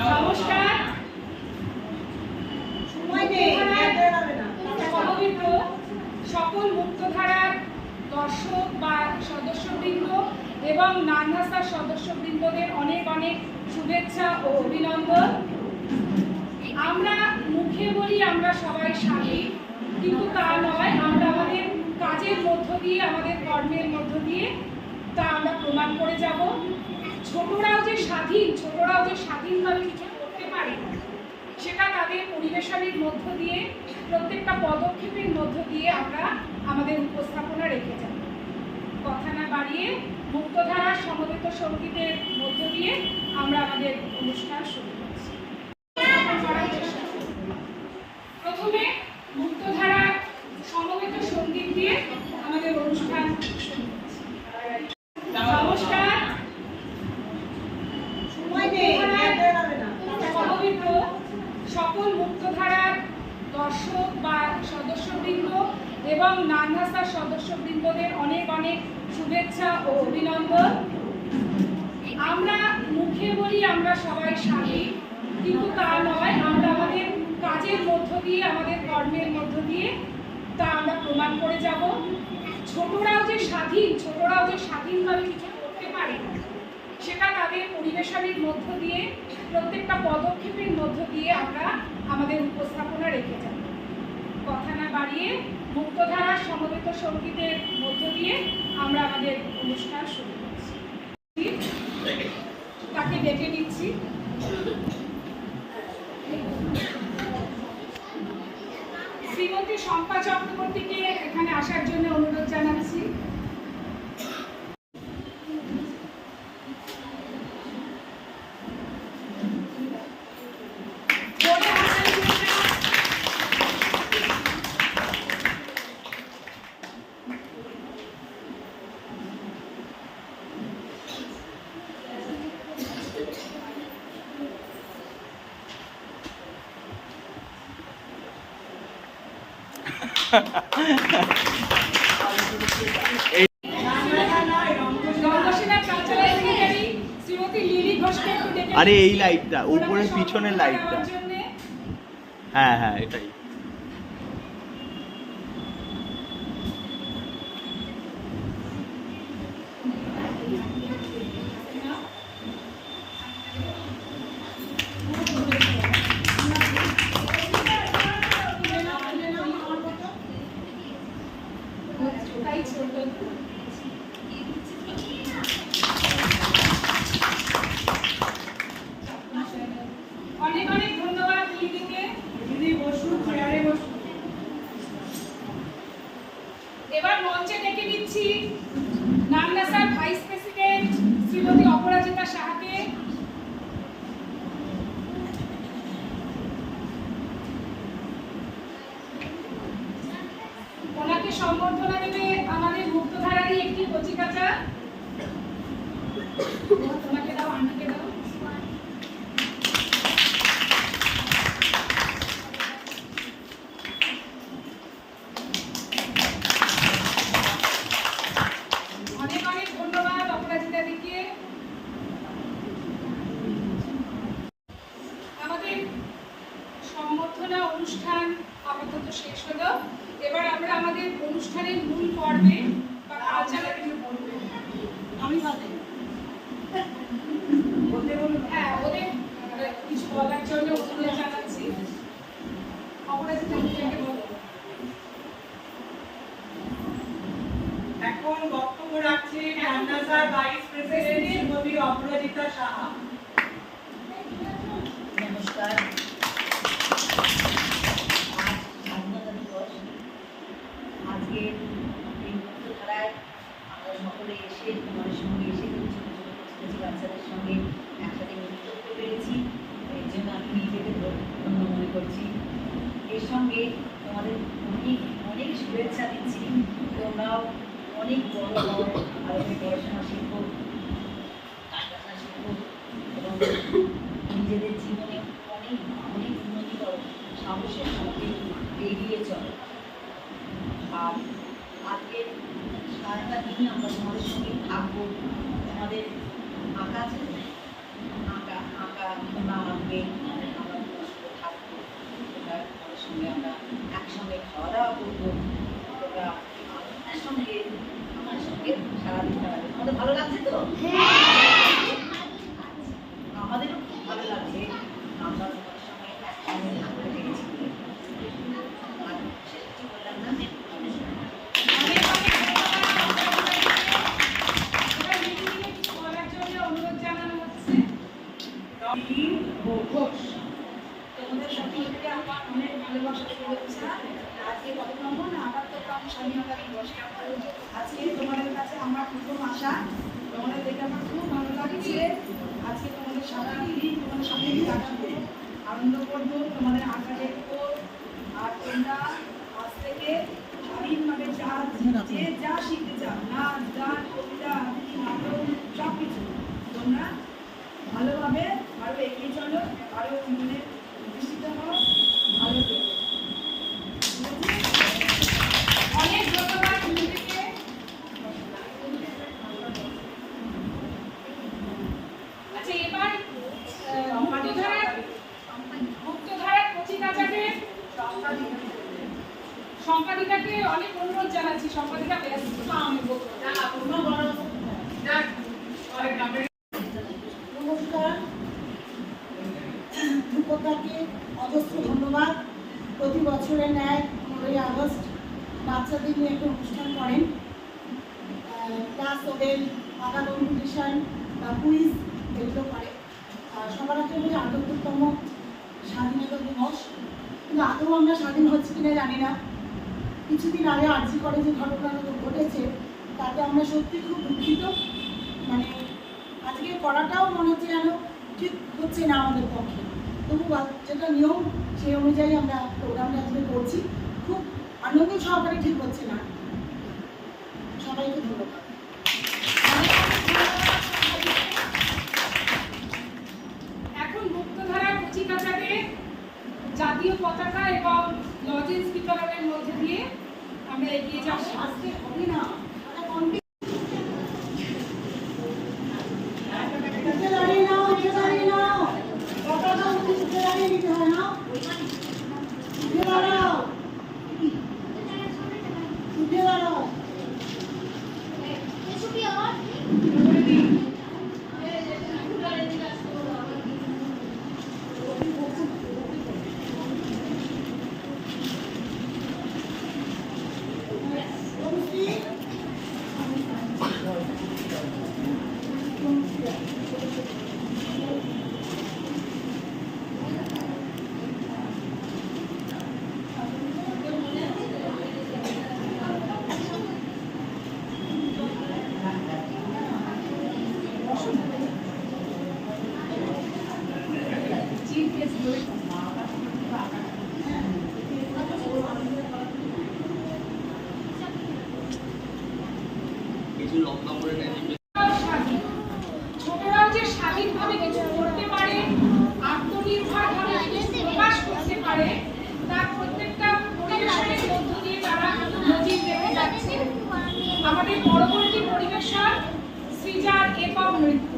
নমস্কার। সমবেত সকল মুক্তধারার দর্শক বা সদস্যবৃন্দ এবং নানভাষার সদস্যবৃন্দদের অনেক অনেক শুভেচ্ছা ও অভিনন্দন। আমরা মুখে বলি আমরা সবাই স্বাধীন, কিন্তু তা নয়। আমরা আমাদের কাজের মধ্য দিয়ে, আমাদের কর্মের মধ্য দিয়ে তা আমরা প্রমাণ করে যাব। ছোটরাও যে স্বাধীনভাবে কিছু করতে পারে, সেটা তাদের পরিবেশনের মধ্য দিয়ে, প্রত্যেকটা পদক্ষেপের মধ্য দিয়ে আমরা আমাদের উপস্থাপনা রেখে যাব। কথা না বাড়িয়ে মুক্তধারার সমবেত সঙ্গীতের মধ্য দিয়ে আমরা আমাদের অনুষ্ঠান শুরু করছি। প্রথমে মুক্তধারার সমবেত সঙ্গীত দিয়ে আমাদের অনুষ্ঠান শুরু করছি। নমস্কার। সমবেত সকল মুক্তধারার দর্শক বা সদস্যবৃন্দ এবং নানভাষার সদস্যবৃন্দদের অনেক অনেক শুভেচ্ছা ও অভিনন্দন। আমরা মুখে বলি আমরা সবাই স্বাধীন, কিন্তু তা নয়। আমরা আমাদের কাজের মধ্য দিয়ে, আমাদের কর্মের মধ্য দিয়ে তা আমরা প্রমাণ করে যাব। ছোটরাও যে স্বাধীনভাবে কিছু করতে পারে, সেটা তাদের পরিবেশনের মধ্য দিয়ে, প্রত্যেকটা পদক্ষেপের মধ্য দিয়ে আমরা আমাদের উপস্থাপনা রেখে যাব। কথা না বাড়িয়ে মুক্তধারার সমবেত সঙ্গীতের মধ্য দিয়ে আমরা আমাদের অনুষ্ঠান শুরু করছি। তাকে ডেকে নিচ্ছি। শ্রীমতী শম্পা চক্রবর্তীকে এখানে আসার জন্য অনুরোধ জানাচ্ছি। আরে এই লাইটটা, উপরের পিছনের লাইটটা। হ্যাঁ হ্যাঁ, এটাই। অনেক অনেক ধন্যবাদ দিদিকে। দিদি বসুন, চেয়ারে বসুন। এবার মঞ্চে ডেকে নিচ্ছি নানভাষার ভাইস প্রেসিডেন্ট শ্রীমতী অপরাজিতা সাহাকে। ওনাকে সম্বর্ধনা দেবে আমাদের মুক্তধারারই একটি কচিকাঁচা। তোমাকে দাও, আন্টিকে দাও। অনেক অনেক ধন্যবাদ অপরাজিতা দিকে। আমাদের সম্বর্ধনা অনুষ্ঠান আপাতত শেষ হলো। এবার আমরা আমাদের অনুষ্ঠানের মূল পর্বে বা কালচারের আমি হ্যাঁ ওদের কিছু বলার জন্য অনুরোধ জানাচ্ছি। অপরাজিতা বলো। এখন বক্তব্য রাখছে নানভাষার ভাইস প্রেসিডেন্ট শ্রীমতী অপরাজিতা সাহা। নমস্কার। স্বাধীনতা দিবস। আজকে এই মুক্তধারায় আমরা সকলে এসে তোমাদের সঙ্গে এসে ছোটো ছোটো বাচ্চাদের সঙ্গে একসাথে মিলিত হতে পেরেছি। এর জন্য আমি নিজেকে ধন্য মনে করছি। এর সঙ্গে তোমাদের অনেক অনেক শুভেচ্ছা দিচ্ছি। তোমরাও অনেক বড় হও, আরো পড়াশোনা শিখো, কাজবাজনা শিখো এবং নিজেদের জীবনে অনেক অনেক উন্নতি করো, সাহসের সঙ্গে এগিয়ে চলো। আর আজকের সারাটা দিনই আমরা তোমাদের সঙ্গে থাকবো। তোমাদের আঁকা আঁকা তোমরা আঁকবে, লিলি ঘোষ। তোমাদের সকলকে আমার অনেক ভালোবাসা শুভেচ্ছা। আজকে কত নম্বর না ৭৮তম স্বাধীনতা দিবস। আজকে তোমাদের কাছে আমার প্রথম আশা, তোমাদের দেখে আমার খুব ভালো লাগছে। আজকে তোমাদের সারাদিন তোমাদের সামনে কাটাবো, আনন্দ করবো, তোমাদের আঁকা দেখবো। আর তোমরা আজ থেকে স্বাধীনভাবে যে যা শিখতে চাও, নাচ গান কবিতা আবৃত্তি নাটক সব কিছু তোমরা ভালোভাবে আরো এগিয়ে চলো, আরো জীবনে প্রতিষ্ঠিত হও, ভালো থেকো। অনেক ধন্যবাদ দিদিকে। আচ্ছা, এবার মুক্তধারার কচিকাঁচাদের সম্পাদিকাকে অনেক অনুরোধ জানাচ্ছি। সম্পাদিকা ব্যস্ত আমি বলবো নমস্কার, ধ্রুপদাকে অজস্র ধন্যবাদ। প্রতি বছরের ন্যায় 15ই আগস্ট বাচ্চাদের নিয়ে একটা অনুষ্ঠান করেন, প্লাস ওদের আঁকা কম্পিটিশন বা কুইজ এগুলো করে। সবার আগে বলি ৭৮তম স্বাধীনতা দিবস, কিন্তু আদৌ আমরা স্বাধীন হচ্ছি কিনা জানি না। কিছুদিন আগে আরজি করে যে ঘটনাটা ঘটেছে তাতে আমরা সত্যি খুব দুঃখিত। মানে আজকে করাটাও মনে হচ্ছে যেন ঠিক হচ্ছে না আমাদের পক্ষে, তবু যেটা নিয়ম সেই অনুযায়ী আমরা প্রোগ্রামটা আজকে করছি। খুব আনন্দ সহকারে, ঠিক হচ্ছে না। সবাইকে ধন্যবাদ। এখন মুক্তধারার কচিকাঁচাদের জাতীয় পতাকা এবং লজেন্স বিতরণের মধ্যে দিয়ে আমরা এগিয়ে যাবো। আজকে হবে না, দাঁড়িয়ে নাও, দাঁড়িয়ে নাও, পতাকা উঠে দাঁড়িয়ে নিতে হয় না, উঠে দাঁড়াও, উঠে দাঁড়াও। কিছু লম্বা করে নেয়। ছোটরাও যে স্বাধীনভাবে কিছু করতে পারে, আত্মনির্ভরভাবে কিছু প্রকাশ করতে পারে, তার প্রত্যেকটা পরিবেশনের মধ্য দিয়ে তারা নজির রেখে যাচ্ছে। আমাদের পরবর্তী পরিবেশন সৃজার একক নৃত্য।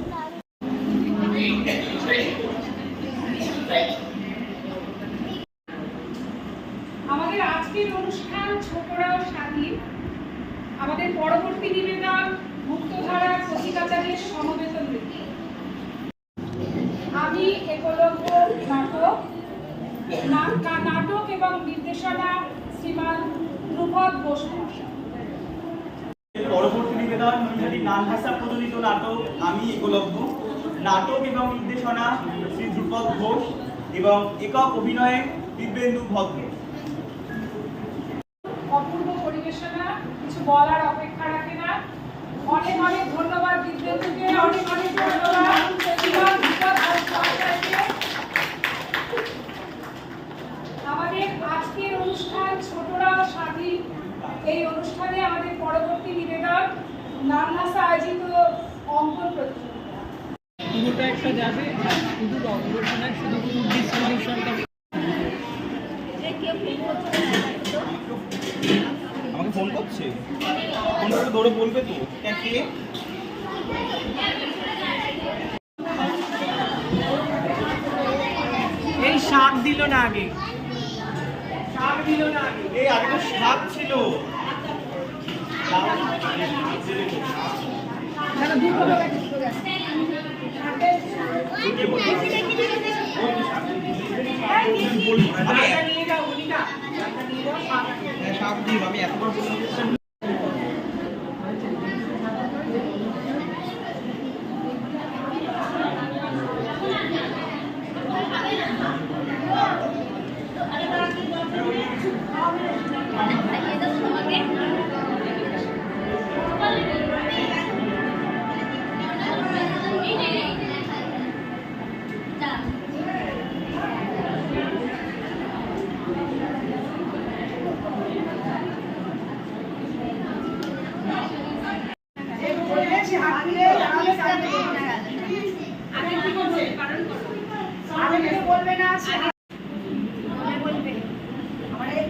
আমাদের আজকের অনুষ্ঠান ছোটরাও স্বাধীন। আমাদের পরবর্তী নিবেদন মুক্তধারার কচিকাঁচাদের সমবেত নৃত্য। আমি একলব্য নাটক এবং নির্দেশনা শ্রীমান ধ্রুপদ ঘোষ। পরবর্তী নিবেদন নৈহাটি নান ভাষা প্রচলিত নাটক আমি একলব্য, নাটক এবং নির্দেশনা শ্রী ধ্রুপদ ঘোষ এবং একক অভিনয়ে দিব্যেন্দু ভদ্র। অপূর্ব পরিবেশনা, কিছু বলার অপেক্ষা রাখে না। অনেক অনেক ধন্যবাদ দিব্যেন্দুকে, অনেক অনেক ধন্যবাদ শ্রীমান ধ্রুপদ ঘোষ সরকারকে। আমাদের আজকের অনুষ্ঠান ছোটরাও স্বাধীন। এই অনুষ্ঠানে আমাদের পরবর্তী নিবেদন নাম ভাষা আয়োজিত অঙ্কন প্রতিযোগিতা। পুরোটা একটা যাবে, আর শুধু অঙ্গটা শুধু ডিস্ট্রিবিউশনটা। আমাকে ফোন করছে, ফোন করে দৌড়ে বলবে তো কে। এই শাক দিল না আগে, শাক দিল না আগে। এই আগে তো সাপ ছিল। নিয়ে যাও, বলি না নিয়ে যাও, সাপ দিব আমি এতবার বললাম।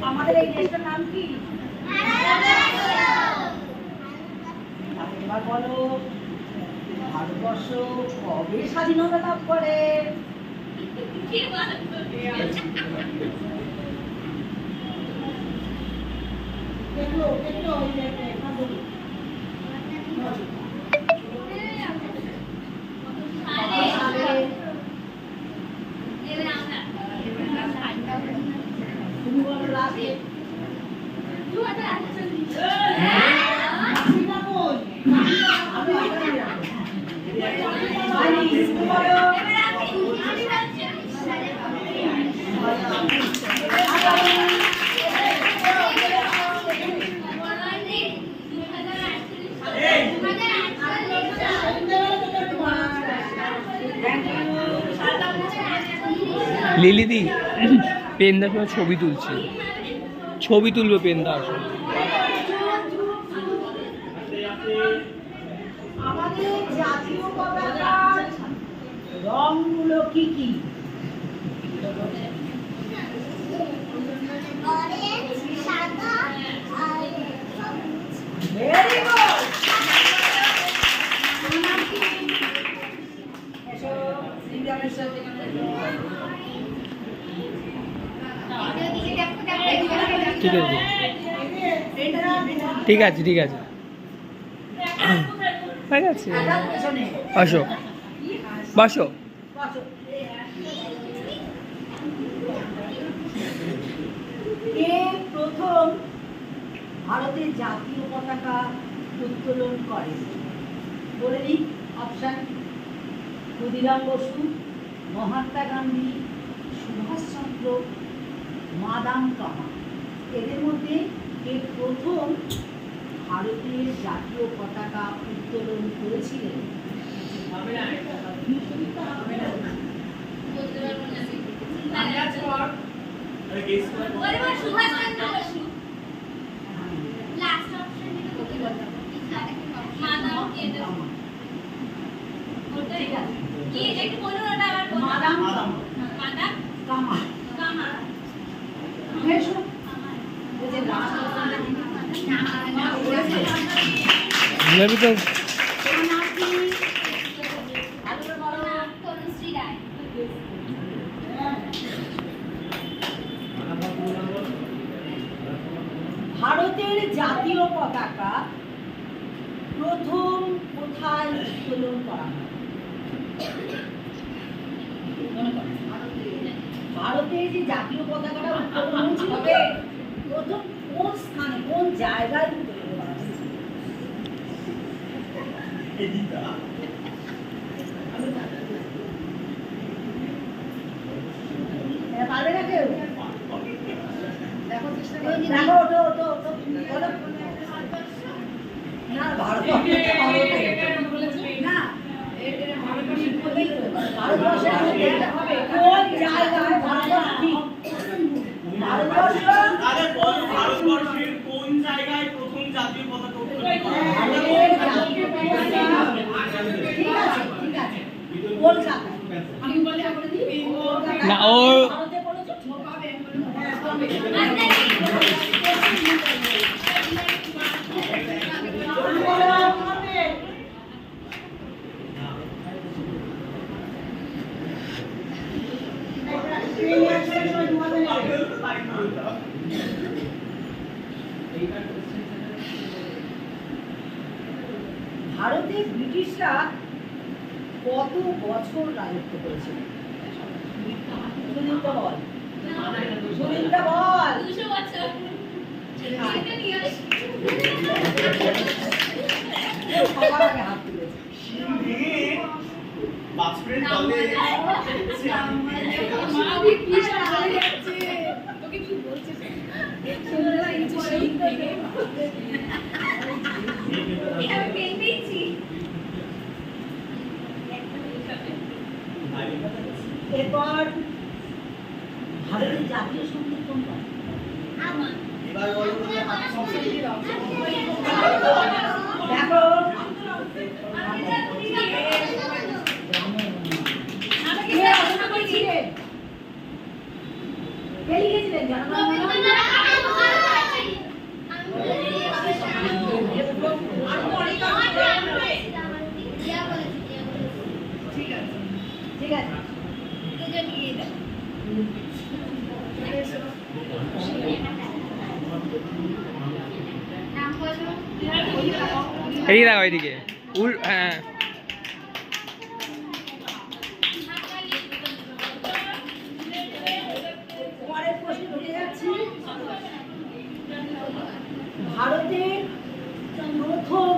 আমাদের এই দেশটার নাম কি? এবার বলো, ভারতবর্ষ কবে স্বাধীনতা লাভ করে? দেখলো দেখলো ওই দেখো তুমি বলো লাস্টে। লিলিদি পেনদার সময় ছবি তুলছি, ছবি তুলবে পেনদার আসলে। আমাদের জাতীয় পতাকার রংগুলো কি কি? Very good. এসো সিঙ্গারের সাথে ঠিক আছে ঠিক আছে ঠিক আছে হয়ে গেছে। আসো বসো। কে প্রথম ভারতের জাতীয় পতাকা উত্তোলন করে? বলে দিই অপশন: ক্ষুদিরাম বসু, মহাত্মা গান্ধী, সুভাষচন্দ্র, মাদাম কামা। এদের মধ্যে কে প্রথম ভারতের জাতীয় পতাকা উত্তোলন করেছিলেন? মাদাম কামা। এসো। ওই যে last option-টা দিদি। আমি তো তোমার নাম কি? ভালো করে বলো। ভারতের জাতীয় পতাকা প্রথম কোথায় উত্তোলন করা হয়? ভারতের যে জাতীয় পতাকাটা উত্তোলন হয়েছিল প্রথম কোন স্থানে, কোন জায়গায় উত্তোলন করা হয়েছিল? এটা পারবে না কেউ? দেখো চেষ্টা করো। দেখো ওটো ওটো ওটো বলো। না ভারত না ভারতবর্ষের মধ্যে কোন জায়গায় ভারতবর্ষ ঠিক? ভারতবর্ষ তাহলে বল, ভারতবর্ষের কোন জায়গায় প্রথম জাতীয় পতাকা উত্তোলন করা হয়? ভারতের জাতীয় পতাকা ঠিক আছে ঠিক আছে কলকাতা। আমি বলে বলে দিই না ওর ভারতে বলেছো ঠিক হবে। ভারতে ব্রিটিশরা কত বছর রাজত্ব করেছিল? সুদীপ্তা বল। সুদীপ্তা বল। সবার আগে হাত তুলেছে। বাসফ্রেন্ড দলে তোকে কি বলছে? এরপর ভারতের জাতীয় সঙ্গীত কোনটা? এবার বলো যে দেখো কে রচনা করেছিলেন? কে লিখেছিলেন জনগণমন? ঠিক আছে এই দেখো এইদিকে হ্যাঁ পরের প্রশ্নে ঢুকে যাচ্ছি। ভারতের প্রথম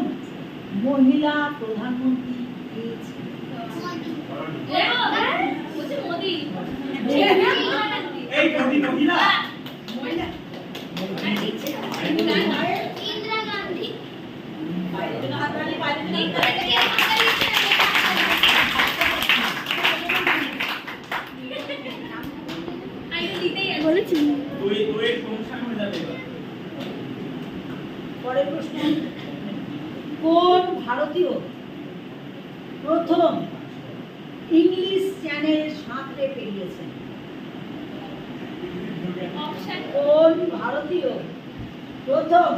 মহিলা প্রধানমন্ত্রী কে ছিলেন? এই মোদি মহিলা তুই অনুষ্ঠান হয়ে যাবে এবার। পরের প্রশ্ন, কোন ভারতীয় প্রথম ইংলিশ চ্যানেল সাঁতরে পেরিয়েছেন? কোন ভারতীয় প্রথম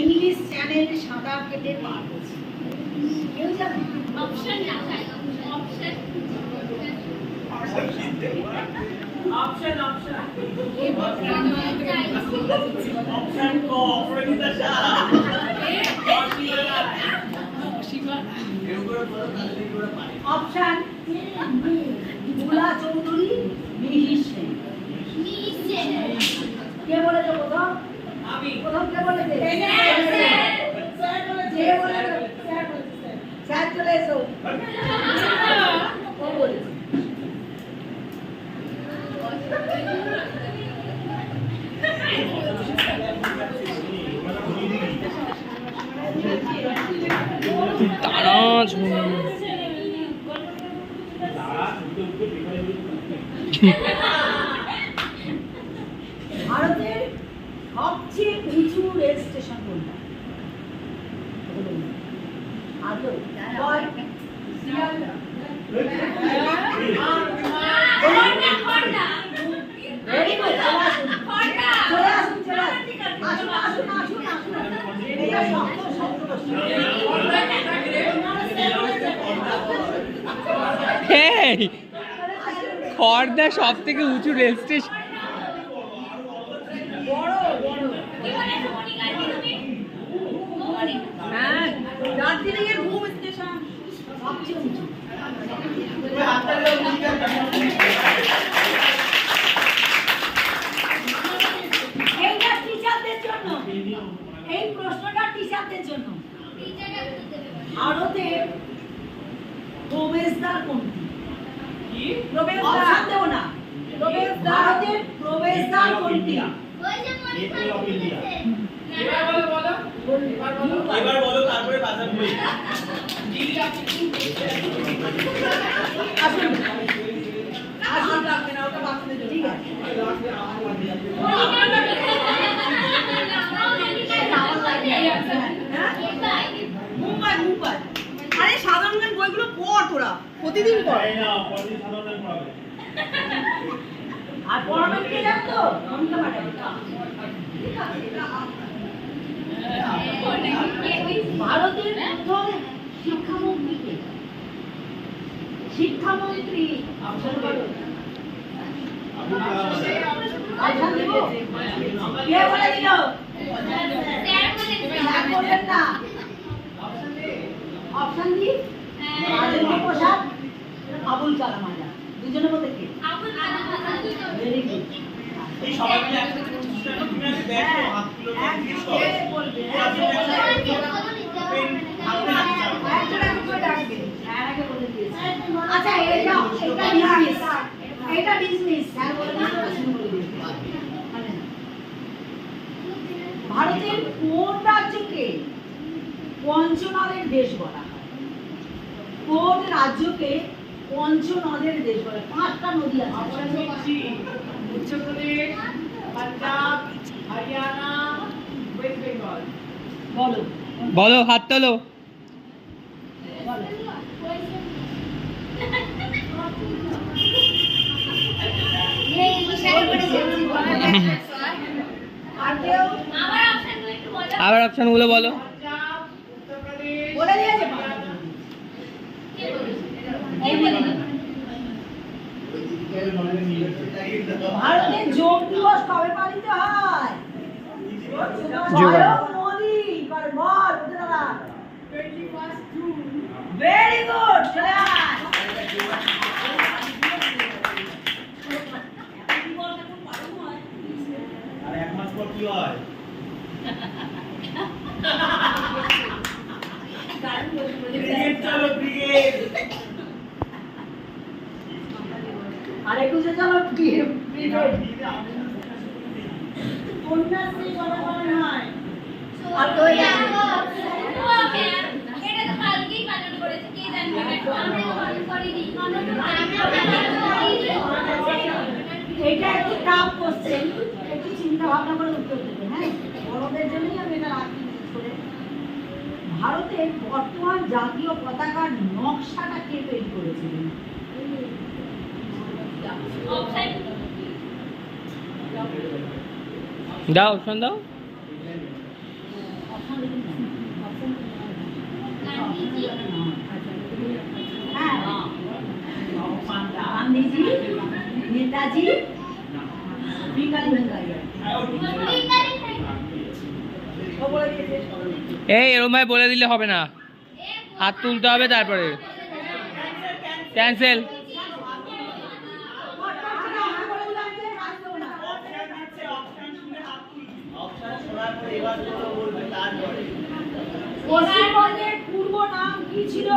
ইংলিশ চ্যানেল সাঁতার কেটে পার হয়েছে? কেউ জানে? অপশন অপশন ক অপরাজিতা শাহ। অপশন বুলা চৌধুরী, মিহির সেন। কে বলেছে প্রথম? আমি প্রথম কে বলেছে? কে বলেছে? স্যার চলে এসো। ও বলেছে। তারা ভারতের সবচেয়ে উঁচু রেল স্টেশন কোনটা? আদৌ বল। Very good, চলে আসুন, চলে আসুন, চলে আসুন। আসুন, আসুন, আসুন, আসুন। এটা শক্ত, শক্ত প্রশ্ন। এই খড়দা সব থেকে উঁচু রেল স্টেশন। বড় বড় হ্যাঁ, দার্জিলিং এর ঘুম স্টেশন সবচেয়ে উঁচু। এইটা টিচারদের জন্য, এই প্রশ্নটা টিচারদের জন্য। ভারতের প্রবেশদ্বার কোনটি? অপশন দেবো না। ভারতের প্রবেশদ্বার কোনটি? এবার বলো তারপরে বাজার বই। আসুন, আসুন, লাগবে না, ওটা বাচ্চাদের জন্য। ঠিক আছে। মুম্বাই, মুম্বাই। আরে সাধারণ জ্ঞান বইগুলো পড় তোরা, প্রতিদিন পড়। আর পড়াবেন কে জানো তো? মমতা ম্যাডাম। ঠিক আছে, এটা ভারতের প্রথম শিক্ষামন্ত্রী কে? শিক্ষামন্ত্রী অপশন বলো। অপশন দেবো? কে বলে দিল? স্যার বলবেন না। অপশন দি? রাজেন্দ্র প্রসাদ, আবুল কালাম আজাদ। দুজনের মধ্যে কে? Very good. এই সবাই মিলে একসাথে করছিস না, তুমি আগে দেখো হাতগুলো জিজ্ঞেস করো। আচ্ছা, এটা ডিসমিস। স্যার বলে ভারতের কোন রাজ্যকে পঞ্চনদের দেশ বলা হয়? কোন রাজ্যকে পঞ্চনদের দেশ বলা হয়? 5টা নদী আছে। অপশন দিচ্ছি, উত্তরপ্রদেশ, পাঞ্জাব, হরিয়ানা, ওয়েস্ট বেঙ্গল। বলো বলো, হাত তোলো। বলো। Yeah. আর কেউ আবার অপশনগুলো বলো। পাঞ্জাব, উত্তরপ্রদেশ, বলে দিয়েছে ভারতের যোগ দিবস কবে পালিত হয়? যোগ। মোদি বল বল দাদা। 21 জুন। ভেরি গুড চলে আয়। আর এক মাস পর কি হয়? ক্রিকেট চলো ক্রিকেট। আর 21 চলো কন্যাশ্রী কবে পালন হয়? আর কই এটা একটু টাফ কোশ্চেন, একটু চিন্তা ভাবনা করে উত্তর দেবে। হ্যাঁ, বড়দের জন্যই আমি এটা রাখি বিশেষ করে। ভারতের বর্তমান জাতীয় পতাকার নকশাটা কে তৈরি করেছিলেন? দাও অপশন দাও। হ্যাঁ, গান্ধীজি, নেতাজি, বিকাল ভেঙ্গাইয়া। এই এরকম ভাই বলে দিলে হবে না, হাত তুলতে হবে তারপরে। ক্যান্সেল। অপশন শোনার পরে এবার কোনো বলবে তারপরে পশ্চিমবঙ্গের পূর্ব নাম কি ছিল?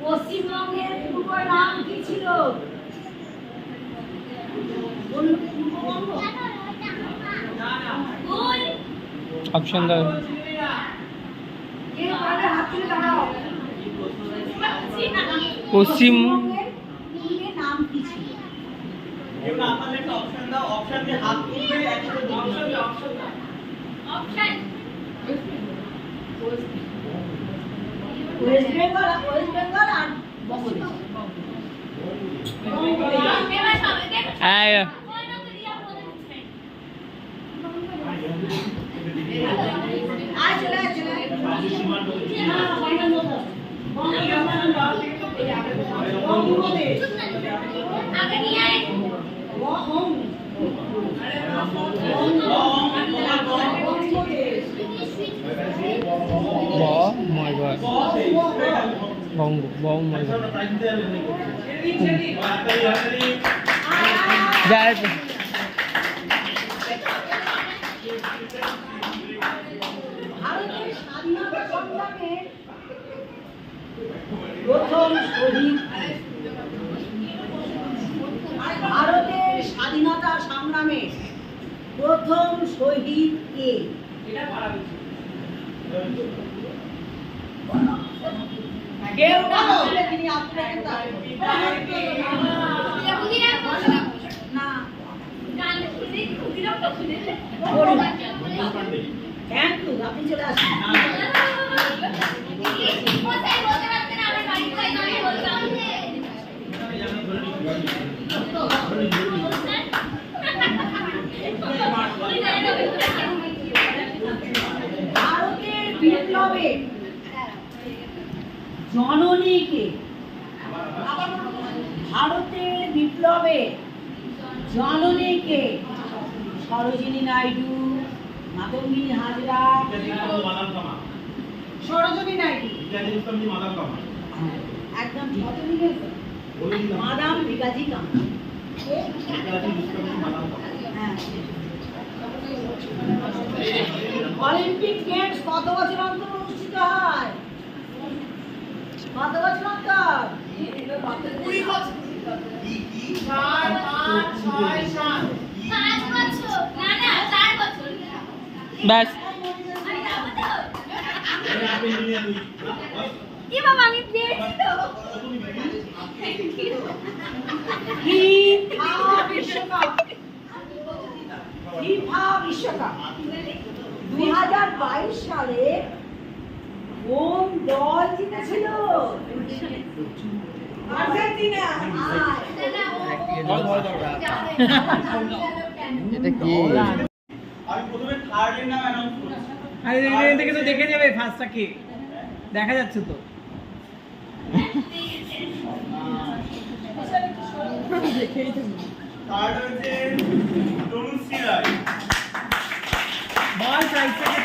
পশ্চিমবঙ্গের পূর্ব নাম কি ছিল? বলুন, পূর্ববঙ্গ। অপশন দাও। কেউ পারলে হাত তুলে দাঁড়াও। পশ্চিম পশ্চিমবঙ্গের পূর্বে নাম কি ছিল? কেউ না পারলে একটা অপশন দাও, অপশন দিয়ে হাত তুলবে একসাথে অপশন দাও। ওয়েস্ট বেঙ্গল আর বঙ্গদেশ। এই, আয় চলে আয়, চলে আয়। বঙ্গদেশ। মাই গড, বঙ্গ মাই গড। যাই ভারতের স্বাধীনতা সংগ্রামের প্রথম শহীদ কে? ভারতের স্বাধীনতা সংগ্রামে প্রথম শহীদ কে? কেউ না বললে তিনি আপনাকে না থ্যাংক ইউ, আপনি চলে আসুন। ভারতের বিপ্লবে জননী কে? ভারতের বিপ্লবে জননী কে? সরোজিনী নাইডু, মাতঙ্গিনী হাজরা, সরোজিনী নাইডু। একদম ঠিক। মাদাম ভিকাজি কামা। হ্যাঁ। অলিম্পিক গেমস কত বছর অন্তর অনুষ্ঠিত হয়? কত বছর অন্তর? 20 বছর। 4, 5, 6, 7। ব্যাস। ফিফা বিশ্বকাপ 2022 সালে কোন দল জিতেছিল? আর্জেন্টিনা। এটা কি আমি প্রথমে থার্ডের নাম অ্যানাউন্স করছি। আরে এখান থেকে তো দেখে যাবে ফার্স্টটা কে দেখা যাচ্ছে তো থার্ড হচ্ছে তনুশ্রী রায়। বল সাইড থেকে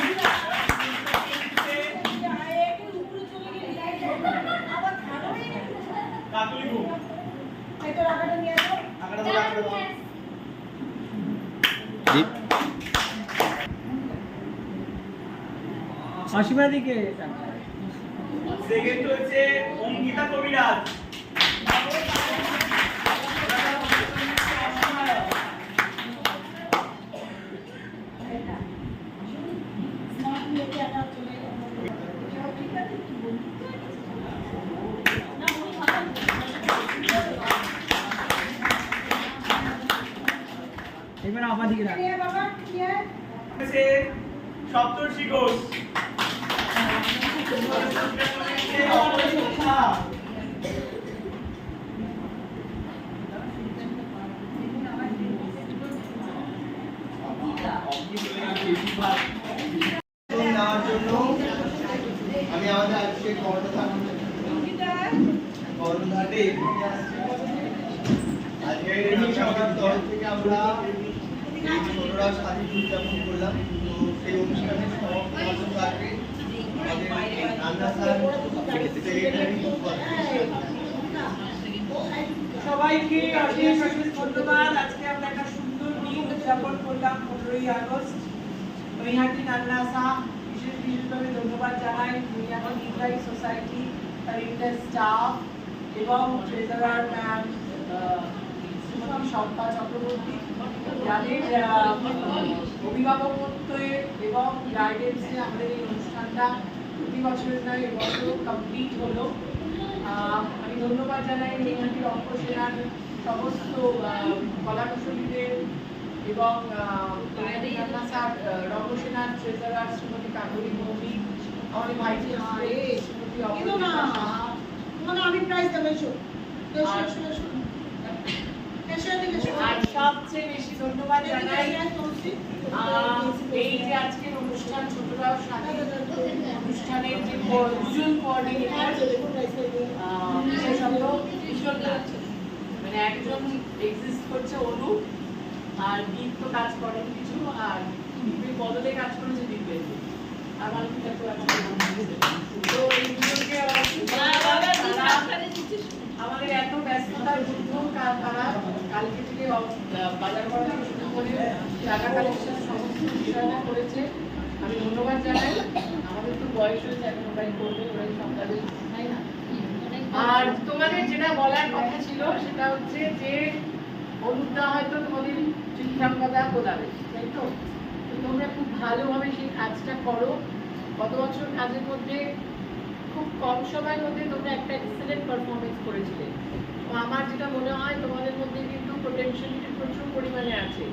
কাকুলি ঘুম। আঁকাটা ধরো, আঁকাটা ধরো। অসীমা দিকে সেকেন্ড হচ্ছে অঙ্কিতা কবিরাজ। এবার আমার দিকে রাখ হচ্ছে সপ্তর্ষি ঘোষ। নেওয়ার জন্য আমি আমাদের আজকে কর্ণধাটে আজকে সবার তরফ থেকে আমরা এই ছোটরা স্বাধীন উদযাপন করলাম। তো সেই অনুষ্ঠানে সমাপন থাকবে আমাদের রান্না স্যার সেক্রেটারি। সবাইকে অশেষ অশেষ ধন্যবাদ। আজকে আমরা একটা সুন্দর দিন উদযাপন করলাম 15ই আগস্ট। নৈহাটি নান্না সাহ বিশেষভাবে ধন্যবাদ জানাই দুনিয়াবাদ ইসরায়েল সোসাইটি, তার ইন্টার স্টাফ এবং ট্রেজারার ম্যাম শ্রীমতী শম্পা চক্রবর্তী, যাদের অভিভাবকত্বে এবং গাইডেন্সে আমাদের এই অনুষ্ঠানটা প্রতি বছরের নয় এবছর কমপ্লিট হলো। আমি ধন্যবাদ জানাই নৈহাটি রঙ্গ সেনার সমস্ত কলাকুশলীদের এবং রঙ্গ সেনার ট্রেজারার শ্রীমতী কাকলি মৌমিক, আমাদের ভাইস প্রেসিডেন্ট শ্রীমতী অপরাজিতা সাহা। আমি প্রাইজ দেবো আর সবচেয়ে বেশি ধন্যবাদ জানাই এই যে আজকের অনুষ্ঠান ছোটরাও স্বাধীন অনুষ্ঠানের যে দুজন কোঅর্ডিনেটর বিশেষত ভীষণ লাগছে, মানে একজন এক্সিস্ট করছে অনু, আর দীপ তো কাজ করেন কিছু, আর দীপের বদলে কাজ করেছে দীপের, আর মালকিটা তো তো এই দুজনকে আমাদের এত ব্যস্ততার মধ্যেও তারা কালকে থেকে বাজার করা থেকে শুরু করে টাকা কালেকশন সমস্ত বিষয়টা করেছে। আমি ধন্যবাদ জানাই। আমাদের তো বয়স হয়েছে, এখন ওরাই করবে, ওরাই সকালে, তাই না? আর তোমাদের যেটা বলার কথা ছিল সেটা হচ্ছে যে অনুদা হয়তো তোমাদের চিত্রাঙ্গদা বোঝাবে, তাই তো? তো তোমরা খুব ভালোভাবে সেই কাজটা করো। গত বছর কাজের মধ্যে খুব কম সময়ের মধ্যে তোমরা একটা এক্সেলেন্ট পারফরমেন্স করেছিলে। তো আমার যেটা মনে হয় তোমাদের মধ্যে কিন্তু পোটেনশিয়ালিটি প্রচুর পরিমাণে আছে।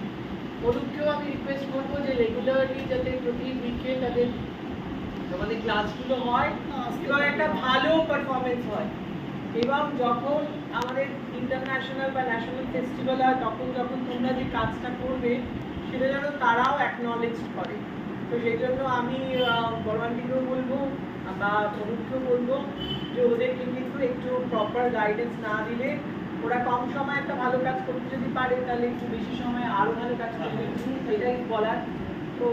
অনুকেও আমি রিকোয়েস্ট করবো যে রেগুলারলি যাতে প্রতি উইকে তাদের তোমাদের ক্লাসগুলো হয় এবং একটা ভালো পারফরমেন্স হয়, এবং যখন আমাদের ইন্টারন্যাশনাল বা ন্যাশনাল ফেস্টিভ্যাল হয় তখন যখন তোমরা যে কাজটা করবে সেটা যেন তারাও অ্যাকনলেজ করে। তো সেই জন্য আমি বড়মান্ডিকেও বলবো বা অনুপকেও বলবো যে ওদেরকে কিন্তু একটু প্রপার গাইডেন্স না দিলে ওরা কম সময় একটা ভালো কাজ করতে যদি পারে তাহলে একটু বেশি সময় আরও ভালো কাজ করবে, এটাই বলার। তো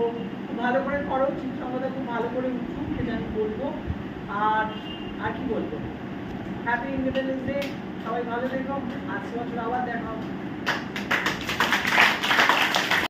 খুব ভালো করে করো, চিত্রাঙ্গদা খুব ভালো করে উঠুক, সেটা আমি বলবো। আর কি বলবো, হ্যাপি ইন্ডিপেন্ডেন্স ডে, সবাই ভালো থেকো, আজকে বছর আবার দেখা হবে।